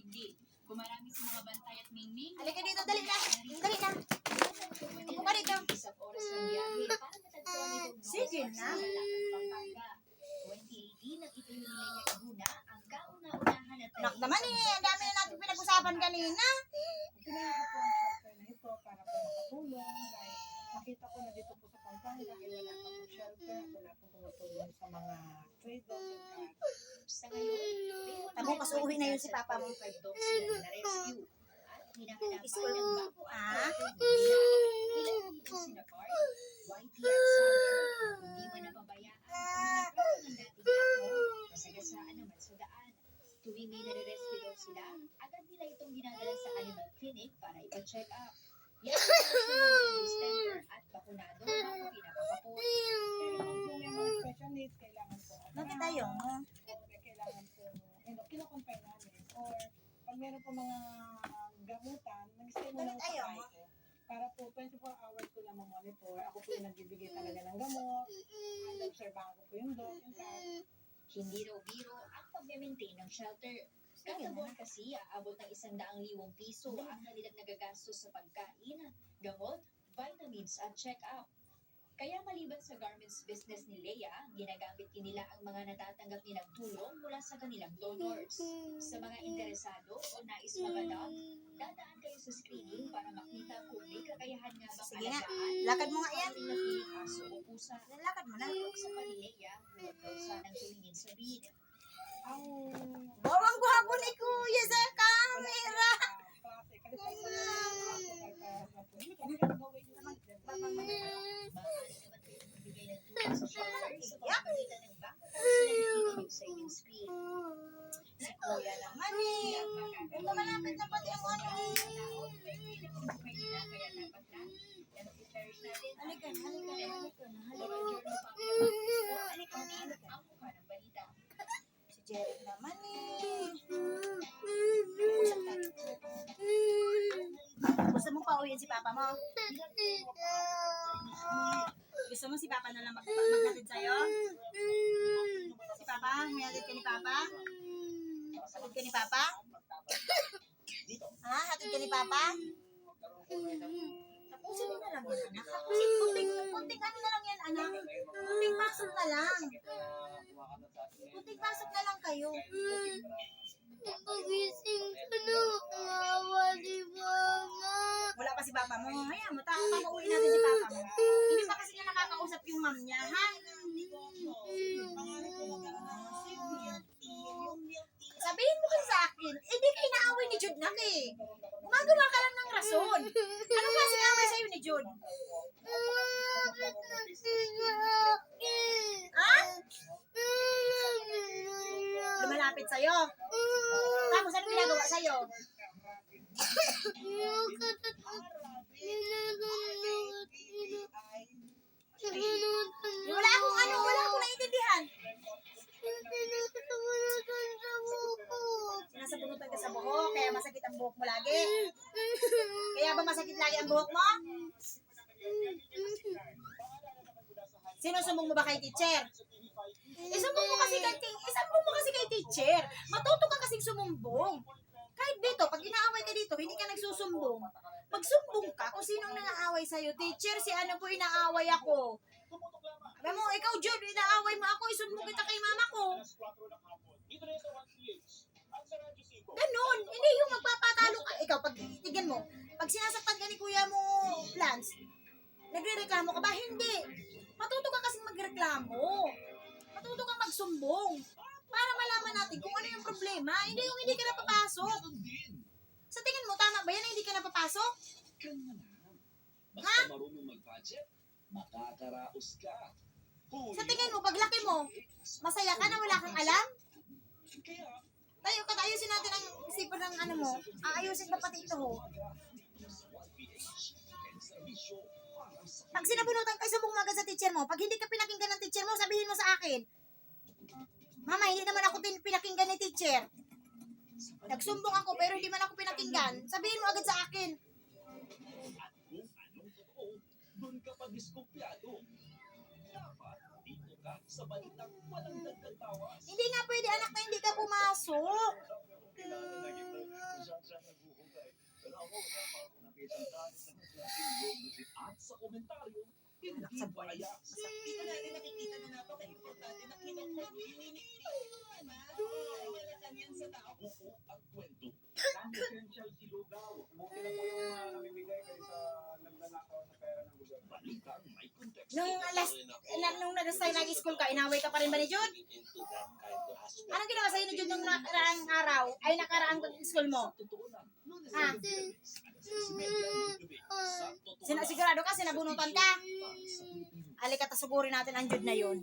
hindi. Kung marami sa mga bantay at mingming, Halika dito, dali na. Dali na. Upo ka dito. isang oras ng biyahe para matagpuan itong Sige na. sa Malacad, Pampanga. 2018 at ito yung nila Laguna ang kauna-unahan at Nak naman eh, ang dami na natin pinag-usapan kanina. Kailangan ko ang shelter na ito para po makatulong dahil nakita ko na dito po sa Pampanga ay wala pa po shelter, wala po tumutulong sa mga stray dogs and cats. sa ngayon. Tabo, kasuhin na yun si Papa mo. 5 dogs sila na-rescue. At hinahanapan School. ng bago Ah? ilang dito sina Bart, Whitey at Sawyer. Hindi man napabayaan ang mga ng dating ako, kasagasaan naman sa daan. Tuwing may nare-rescue daw sila, agad nila itong ginadala sa animal clinic para ipa-check up. Yan ang mga stemper at bakunado bago pinapapapot. Pero kung may mga special needs, kailangan po. Bakit tayo? Kailangan po, kinocompare namin. Or pag meron po mga gamutan, nag-stay mo lang Bakit sa ayaw bahay mo? ko. Para po 24 hours ko lang monitor. Ako po yung nagbibigay talaga ng gamot. Obserbahan ko po yung dog, yung cat. Hindi raw biro ang pag-maintain ng shelter. Kada buwan kasi aabot ng 100,000 piso ang kanilang nagagastos sa pagkain, gamot, vitamins at check-up. Kaya maliban sa garments business ni Leia, ginagamit din nila ang mga natatanggap nilang tulong mula sa kanilang donors. Sa mga interesado o nais mag-adopt, dadaan kayo sa screening para makita kung may kakayahan nga bang Sige nga, alagaan lakad mo nga yan. ang napiling aso o pusa. Lakad mo na. Ayon sa Panileya, huwag daw sanang tumingin sa bid. Ang Bawang gwapo ni Kuya sa camera. klase, kasi sa mga gawin yung Maaari naman kayo magbigay ng tulong sa shelter sa pamamagitan ng bank account sa inyong screen. Si Kuya naman eh. Ito malapit na pati ang ano. Halika na, halika na, halika na, halika na. Si Jeric naman eh. Usap tayo. Gusto mo pauwiin si Papa mo? Gusto mo si Papa na lang maghatid sa'yo? Si Papa? Hatid ka ni Papa? Hatid ka ni Papa? Ha? Hatid ka ni Papa? Tapusin mo na lang yan, anak. Tapusin, kunting ano na lang yan, anak. Kunting pasok na lang. Kunting pasok na lang kayo. Pagising ko na, awa ni Mama. Wala pa si Papa mo. Hayaan mo, papauwi natin si Papa mo. Hindi pa kasi niya nakakausap yung mom niya, ha? Sabihin mo kasi sa akin, hindi kayo naaway ni Jude nak eh. Gumagawa ka lang ng rason. Anong klase away sa'yo ni Jude? Bakit nagsiya akin? Ha? Lumalapit sa'yo. Tapos anong ginagawa sa'yo? Wala akong naiintindihan. Sinasabunutan ka sa buhok, kaya masakit ang buhok mo lagi. Kaya ba masakit lagi ang buhok mo? Sinusumbong mo ba kay teacher? Isumbong mo kasi kay teacher. Matuto ka kasing sumumbong. Kahit dito, pag inaaway ka dito, hindi ka nagsusumbong. Magsumbong ka kung sinong nangaaway sa'yo. Teacher, si ano po inaaway ako. Alam mo, ikaw Jude, inaaway mo ako, isumbong kita kay mama ko. Ganon, hindi yung magpapatalo ka. Ikaw, pag tignan mo, pag sinasaktan ka ni kuya mo, Lance, nagre-reklamo ka ba? Hindi. Matuto ka kasing magreklamo. Matuto kang magsumbong. Para malaman natin kung ano yung problema. Hindi yung hindi ka napapasok. Sa tingin mo, tama ba yan na hindi ka napapasok? Ha? Marunong mag-budget, makakaraos ka. Sa tingin mo, paglaki mo, masaya ka na wala kang alam? Kaya, Ayusin natin ang isipan ng ano mo. Aayusin ba pati ito ho? Pag sinabunutan kayo, sumbong mo agad sa teacher mo. Pag hindi ka pinakinggan ng teacher mo, sabihin mo sa akin. Mama, hindi naman ako pinakinggan ni teacher. Nagsumbong ako pero hindi man ako pinakinggan. Sabihin mo agad sa akin. at kung anong totoo, doon ka pag-diskumpyado. Dapat dito ka sa balitang walang dagdag bawas. Hindi nga pwede anak na hindi ka pumasok. Kailangan lagi At sa komentaryo, hindi baya. Dito natin nakikita na napaka-importante na kinukuha ni Malacan yan sa tao. Buo ang kwento. Ang essential si Lugaw. Buti na po yung namimigay kaysa nagnanakaw sa pera ng gobyerno. Balikan may konteksto. Nung nag-school ka, inaway ka pa rin ba ni Jude? Anong ginawa sa'yo ni Jude nung nakaraang araw? Ay, nakaraang school mo? Totoo lang. Ha? Sigurado ka, sinabunutan ka? Halika, tasugurin natin ang Jude na yun.